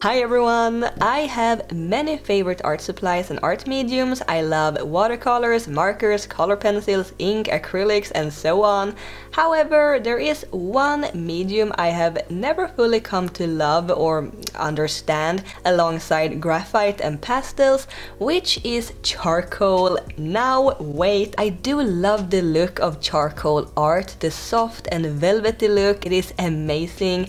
Hi everyone! I have many favorite art supplies and art mediums. I love watercolors, markers, color pencils, ink, acrylics and so on. However, there is one medium I have never fully come to love or understand alongside graphite and pastels, which is charcoal. Now wait, I do love the look of charcoal art, the soft and velvety look, it is amazing.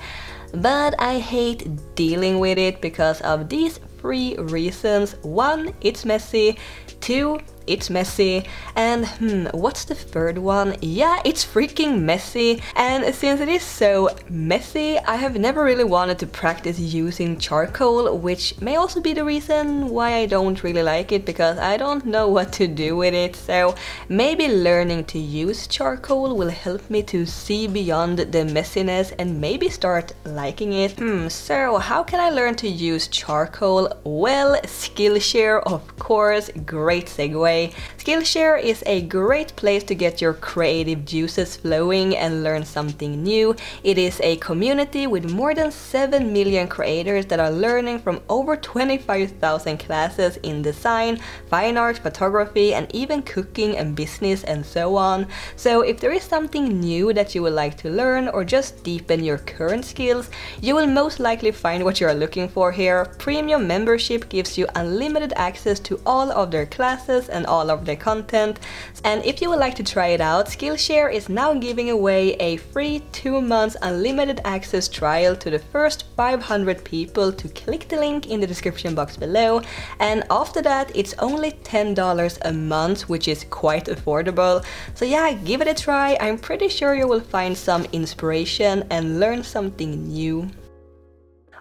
But I hate dealing with it because of these three reasons. 1, it's messy. 2, it's messy. And what's the third one? Yeah, it's freaking messy. And since it is so messy, I have never really wanted to practice using charcoal, which may also be the reason why I don't really like it, because I don't know what to do with it. So maybe learning to use charcoal will help me to see beyond the messiness and maybe start liking it. So how can I learn to use charcoal? Well, Skillshare, of course, great segue. Skillshare is a great place to get your creative juices flowing and learn something new. It is a community with more than 7 million creators that are learning from over 25,000 classes in design, fine art, photography, and even cooking and business and so on. So if there is something new that you would like to learn or just deepen your current skills, you will most likely find what you are looking for here. Premium membership gives you unlimited access to all of their classes and all of their content. And if you would like to try it out, Skillshare is now giving away a free 2 months unlimited access trial to the first 500 people to click the link in the description box below. And after that, it's only $10 a month, which is quite affordable. So yeah, give it a try. I'm pretty sure you will find some inspiration and learn something new.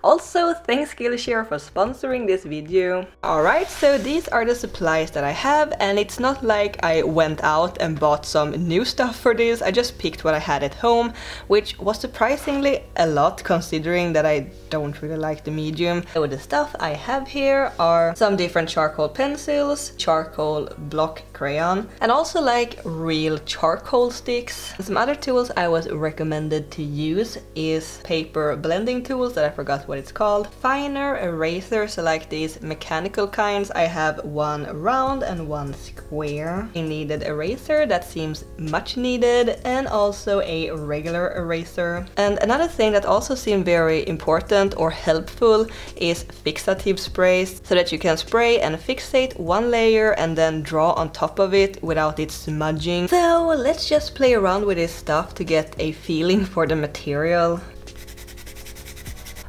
Also, thanks Skillshare for sponsoring this video. Alright, so these are the supplies that I have, and it's not like I went out and bought some new stuff for this. I just picked what I had at home, which was surprisingly a lot considering that I don't really like the medium. So the stuff I have here are some different charcoal pencils, charcoal block crayon, and also like real charcoal sticks. Some other tools I was recommended to use is paper blending tools that I forgot what it's called. Finer erasers, so like these mechanical kinds. I have one round and one square. A kneaded eraser that seems much needed, and also a regular eraser. And another thing that also seemed very important or helpful is fixative sprays, so that you can spray and fixate one layer and then draw on top of it without it smudging. So let's just play around with this stuff to get a feeling for the material.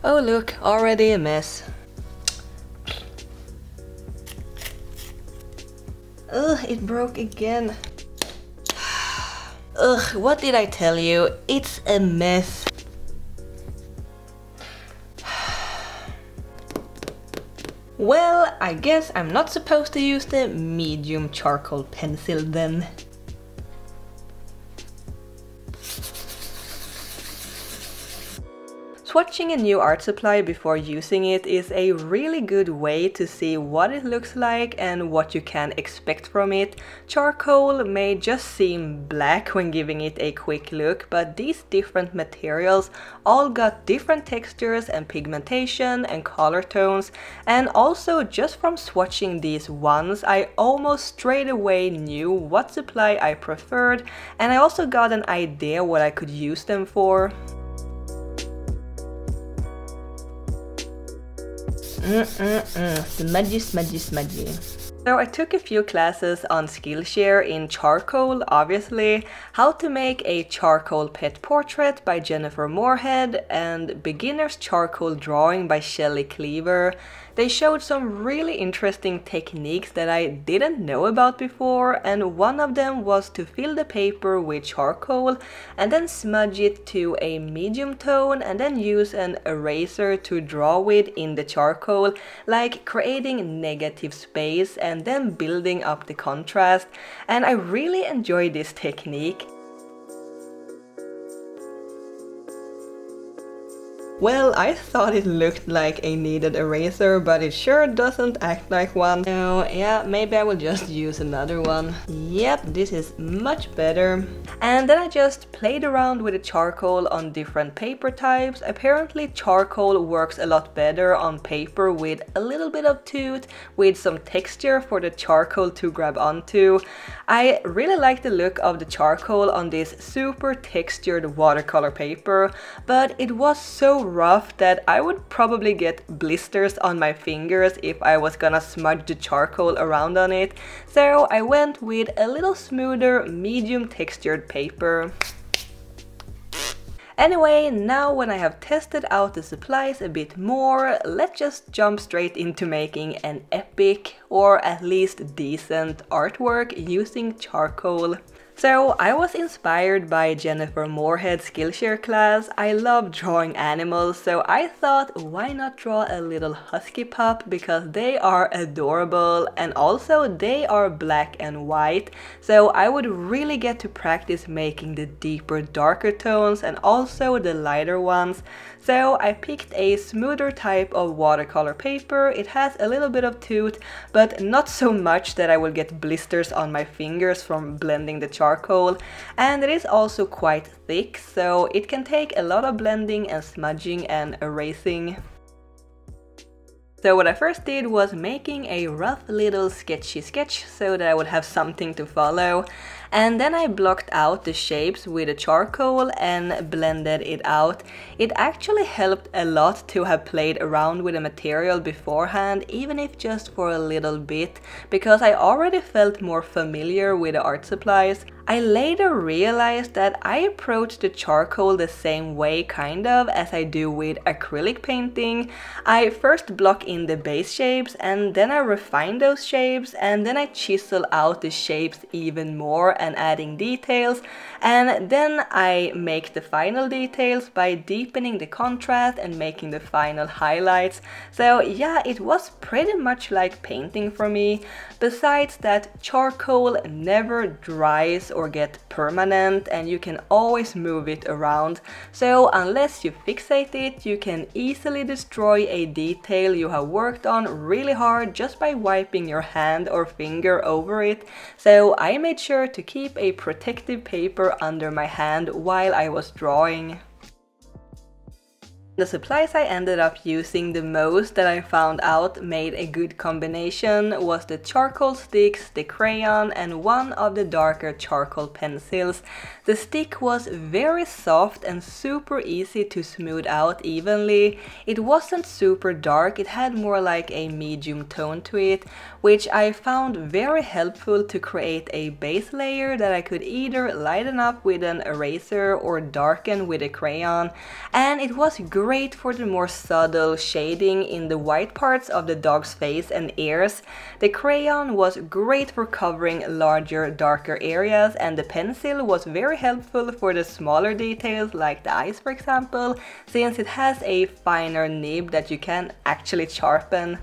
Oh look, already a mess. Ugh, it broke again. Ugh, what did I tell you? It's a mess. Well, I guess I'm not supposed to use the medium charcoal pencil then. Swatching a new art supply before using it is a really good way to see what it looks like and what you can expect from it. Charcoal may just seem black when giving it a quick look, but these different materials all got different textures and pigmentation and color tones, and also just from swatching these ones, I almost straight away knew what supply I preferred, and I also got an idea what I could use them for. Smudgy, smudgy, smudgy. So I took a few classes on Skillshare in charcoal, obviously, how to make a charcoal pet portrait by Jennifer Moorhead, and beginner's charcoal drawing by Shelley Cleaver. They showed some really interesting techniques that I didn't know about before, and one of them was to fill the paper with charcoal and then smudge it to a medium tone and then use an eraser to draw with in the charcoal, like creating negative space and then building up the contrast, and I really enjoyed this technique. Well, I thought it looked like a kneaded eraser, but it sure doesn't act like one. So yeah, maybe I will just use another one. Yep, this is much better. And then I just played around with the charcoal on different paper types. Apparently charcoal works a lot better on paper with a little bit of tooth, with some texture for the charcoal to grab onto. I really like the look of the charcoal on this super textured watercolor paper, but it was so rough that I would probably get blisters on my fingers if I was gonna smudge the charcoal around on it. So I went with a little smoother, medium textured paper. Anyway, now when I have tested out the supplies a bit more, let's just jump straight into making an epic, or at least decent, artwork using charcoal. So I was inspired by Jennifer Moorhead's Skillshare class. I love drawing animals, so I thought why not draw a little husky pup, because they are adorable and also they are black and white. So I would really get to practice making the deeper, darker tones and also the lighter ones. So I picked a smoother type of watercolor paper. It has a little bit of tooth, but not so much that I will get blisters on my fingers from blending the charcoal. And it is also quite thick, so it can take a lot of blending and smudging and erasing. So what I first did was making a rough little sketchy sketch so that I would have something to follow. And then I blocked out the shapes with the charcoal and blended it out. It actually helped a lot to have played around with the material beforehand, even if just for a little bit, because I already felt more familiar with the art supplies. I later realized that I approach the charcoal the same way kind of as I do with acrylic painting. I first block in the base shapes and then I refine those shapes, and then I chisel out the shapes even more and adding details, and then I make the final details by deepening the contrast and making the final highlights. So yeah, it was pretty much like painting for me. Besides that, charcoal never dries or get permanent and you can always move it around. So unless you fixate it, you can easily destroy a detail you have worked on really hard just by wiping your hand or finger over it. So I made sure to keep a protective paper under my hand while I was drawing. The supplies I ended up using the most that I found out made a good combination was the charcoal sticks, the crayon, and one of the darker charcoal pencils. The stick was very soft and super easy to smooth out evenly. It wasn't super dark, it had more like a medium tone to it, which I found very helpful to create a base layer that I could either lighten up with an eraser or darken with a crayon. And it was great for the more subtle shading in the white parts of the dog's face and ears. The crayon was great for covering larger, darker areas, and the pencil was very helpful for the smaller details like the eyes, for example, since it has a finer nib that you can actually sharpen.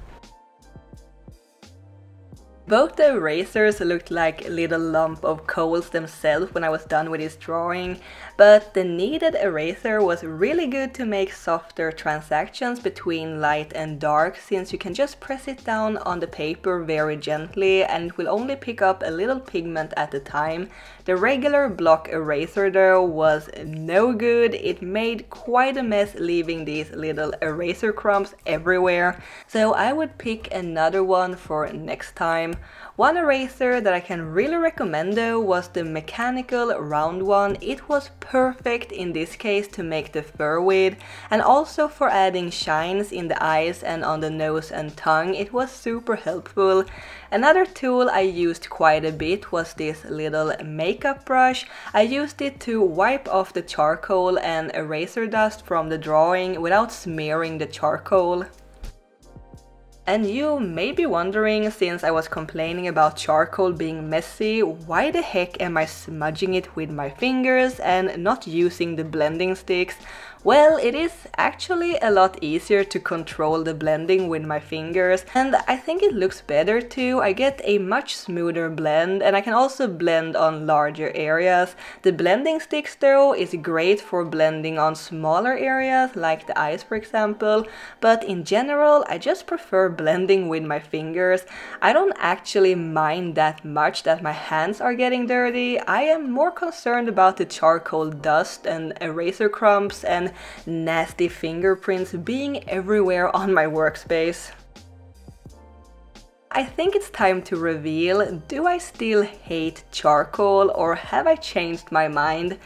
Both the erasers looked like a little lump of coals themselves when I was done with this drawing, but the kneaded eraser was really good to make softer transactions between light and dark, since you can just press it down on the paper very gently and it will only pick up a little pigment at a time. The regular block eraser though was no good. It made quite a mess, leaving these little eraser crumbs everywhere. So I would pick another one for next time. One eraser that I can really recommend though was the mechanical round one. It was perfect in this case to make the fur with, and also for adding shines in the eyes and on the nose and tongue. It was super helpful. Another tool I used quite a bit was this little makeup brush. I used it to wipe off the charcoal and eraser dust from the drawing without smearing the charcoal. And you may be wondering, since I was complaining about charcoal being messy, why the heck am I smudging it with my fingers and not using the blending sticks? Well, it is actually a lot easier to control the blending with my fingers, and I think it looks better too. I get a much smoother blend, and I can also blend on larger areas. The blending sticks though is great for blending on smaller areas, like the eyes for example, but in general I just prefer blending with my fingers. I don't actually mind that much that my hands are getting dirty. I am more concerned about the charcoal dust and eraser crumbs and nasty fingerprints being everywhere on my workspace. I think it's time to reveal, do I still hate charcoal or have I changed my mind?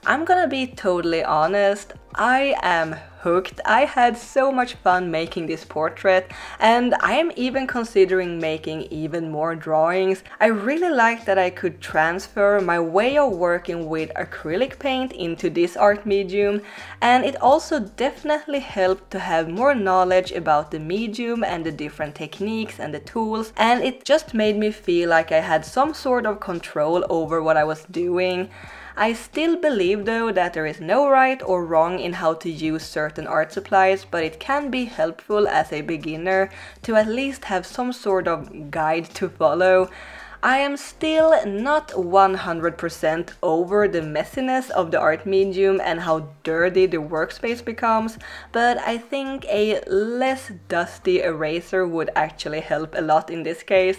I'm gonna be totally honest, I am hooked. I had so much fun making this portrait, and I am even considering making even more drawings. I really like that I could transfer my way of working with acrylic paint into this art medium, and it also definitely helped to have more knowledge about the medium and the different techniques and the tools, and it just made me feel like I had some sort of control over what I was doing. I still believe though that there is no right or wrong in how to use certain art supplies, but it can be helpful as a beginner to at least have some sort of guide to follow. I am still not 100% over the messiness of the art medium and how dirty the workspace becomes, but I think a less dusty eraser would actually help a lot in this case.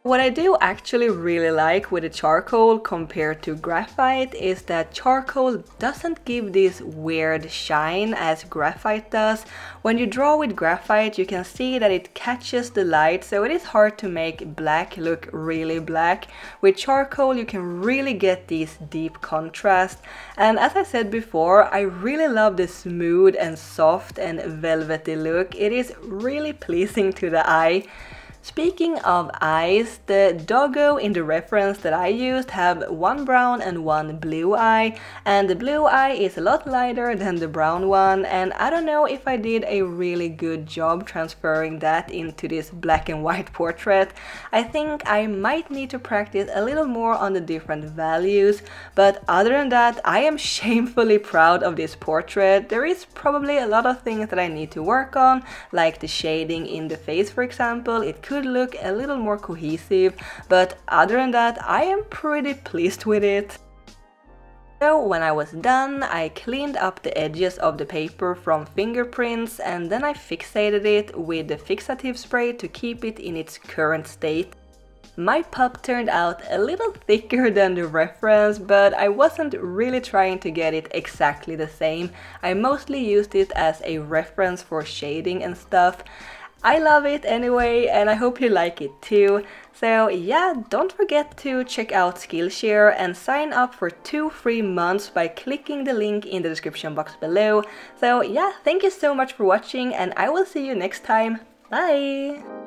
What I do actually really like with the charcoal compared to graphite is that charcoal doesn't give this weird shine as graphite does. When you draw with graphite you can see that it catches the light, so it is hard to make black look really black. With charcoal you can really get this deep contrast, and as I said before, I really love the smooth and soft and velvety look. It is really pleasing to the eye. Speaking of eyes, the doggo in the reference that I used have one brown and one blue eye, and the blue eye is a lot lighter than the brown one, and I don't know if I did a really good job transferring that into this black and white portrait. I think I might need to practice a little more on the different values, but other than that I am shamefully proud of this portrait. There is probably a lot of things that I need to work on, like the shading in the face for example. It could look a little more cohesive, but other than that I am pretty pleased with it. So when I was done, I cleaned up the edges of the paper from fingerprints, and then I fixated it with the fixative spray to keep it in its current state. My pup turned out a little thicker than the reference, but I wasn't really trying to get it exactly the same. I mostly used it as a reference for shading and stuff. I love it anyway, and I hope you like it too. So yeah, don't forget to check out Skillshare and sign up for 2 free months by clicking the link in the description box below. So yeah, thank you so much for watching, and I will see you next time. Bye!